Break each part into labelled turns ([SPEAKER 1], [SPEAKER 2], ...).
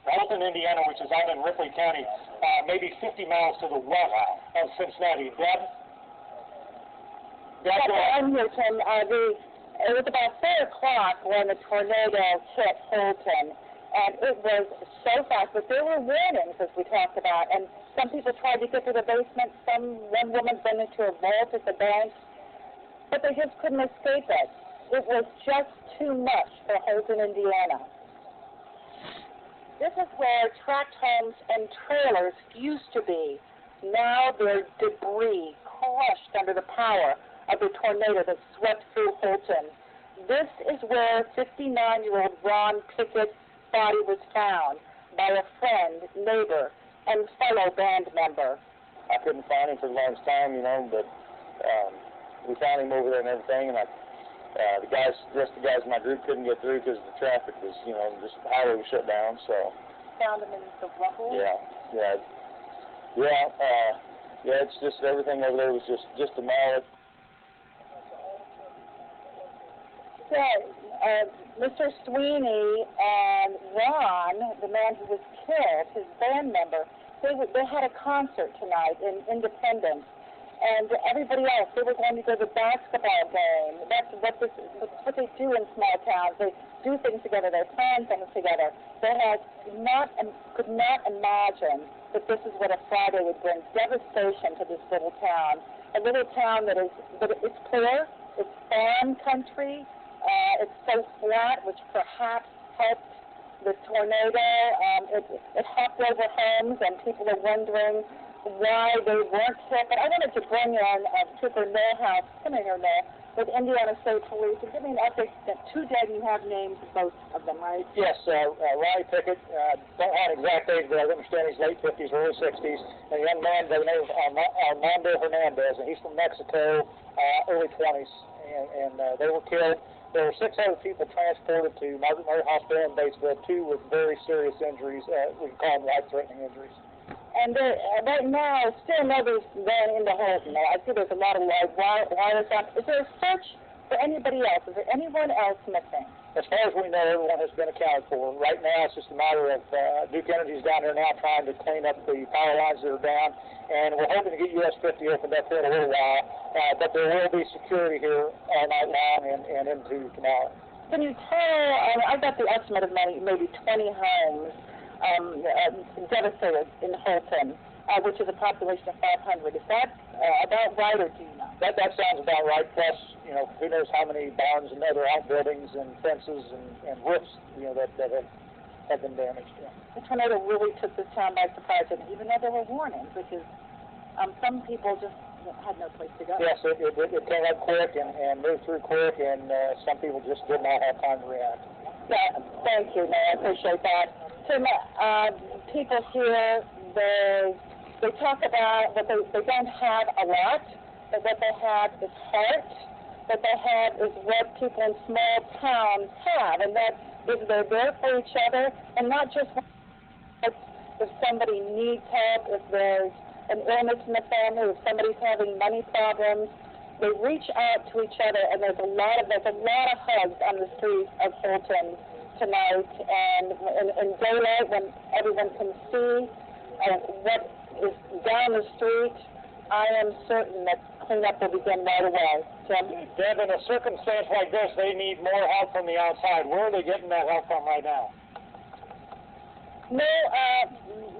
[SPEAKER 1] Holton, Indiana, which is out in Ripley County, maybe 50 miles to the west of Cincinnati. Deb?
[SPEAKER 2] I'm here, Tim. It was about 4 o'clock when the tornado hit Holton, and it was so fast. But there were warnings, as we talked about, and some people tried to get to the basement. One woman went into a vault at the bank, but they just couldn't escape it. It was just too much for Holton, Indiana. This is where tract homes and trailers used to be. Now they're debris, crushed under the power of the tornado that swept through Holton. This is where 59-year-old Ron Pickett's body was found by a friend, neighbor, and fellow band member.
[SPEAKER 1] I couldn't find him for the longest time, but we found him over there and everything, and the guys in my group couldn't get through because the traffic was, just the highway was shut down, so.
[SPEAKER 2] Found him in the rubble?
[SPEAKER 1] Yeah, it's just everything over there was just demolished.
[SPEAKER 2] So, Mr. Sweeney and Ron, the man who was killed, his band member, they had a concert tonight in Independence. And everybody else, they were going to go to the basketball game. That's what they do in small towns. They do things together. They plan things together. They could not imagine that this is what a Friday would bring. Devastation to this little town. A little town that it's clear, it's farm country, it's so flat, which perhaps helped the tornado. It hopped over homes, and people are wondering why they weren't hit. But I wanted to bring in Trooper Millhouse. Come in here, Mill, with Indiana State Police, and give me an update. That 2 dead, and you have names of both of them, right?
[SPEAKER 1] Yes, Ronnie Pickett, don't have an exact age, but I understand he's late 50s, early 60s. A young man by the name of Armando Hernandez, and he's from Mexico, early 20s, and they were killed. There were 6 other people transported to Margaret Murray Hospital in Batesville, 2 with very serious injuries. We can call them life-threatening injuries.
[SPEAKER 2] And right now, still nobody's going into Holton. I see there's a lot of live wires on. Is there a search for anybody else? Is there anyone else missing?
[SPEAKER 1] As far as we know, everyone has been accounted for. Right now, it's just a matter of Duke Energy's down there now trying to clean up the power lines that are down, and we're hoping to get US 50 opened up here in a little while, but there will be security here all night long and into tomorrow.
[SPEAKER 2] Can you tell, I got the estimate of maybe 20 homes devastated in Holton, which is a population of 500. Is that about right, or do you know?
[SPEAKER 1] That sounds about right. Plus, who knows how many barns and other outbuildings and fences and roofs, that have been damaged. Yeah.
[SPEAKER 2] The tornado really took this town by surprise, and even though there were warnings, because some people just had no place to go.
[SPEAKER 1] Yes, it came up quick and moved through quick, and some people just did not have time to react.
[SPEAKER 2] Yeah, thank you, Mayor. I appreciate that. Tim, people here, they talk about that they don't have a lot, but what they have is heart. What they have is what people in small towns have, and that is they're there for each other, and not just if somebody needs help, if there's an illness in the family, if somebody's having money problems, they reach out to each other, and there's a lot of hugs on the streets of Holton tonight, and in daylight when everyone can see what is down the street. I am certain that cleanup will begin right away. Tim?
[SPEAKER 1] Deb, in a circumstance like this, they need more help from the outside. Where are they getting that help from right now?
[SPEAKER 2] No,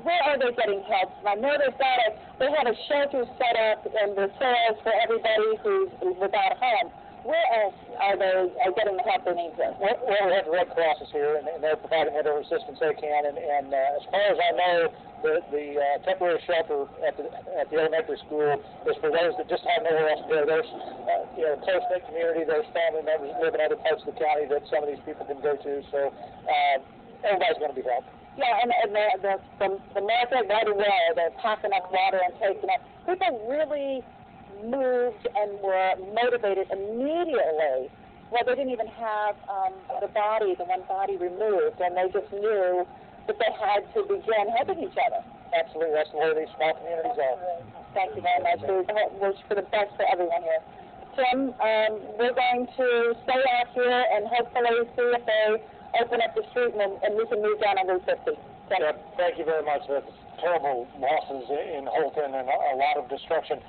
[SPEAKER 2] where are they getting help from? I know they have a shelter set up in the cells for everybody who's without a home. Where else are they getting the help they need?
[SPEAKER 1] Well, we have the Red Cross is here, and they're providing whatever assistance they can. And as far as I know, the temporary shelter at the elementary school is for those that just have nowhere else to go. There's close-knit community. There's family members that live in other parts of the county that some of these people can go to. So everybody's going to be helped.
[SPEAKER 2] Yeah, and the market right away, they're packing up water and taking it. People really moved and were motivated immediately. Well, they didn't even have the one body removed, and they just knew that they had to begin helping each other.
[SPEAKER 1] Absolutely, that's the way these small communities are.
[SPEAKER 2] Thank you very much. We wish for the best for everyone here. Tim, we're going to stay out here and hopefully see if they open up the street and we can move down on Route 50.
[SPEAKER 1] Thank you very much. There's terrible losses in Holton and a lot of destruction.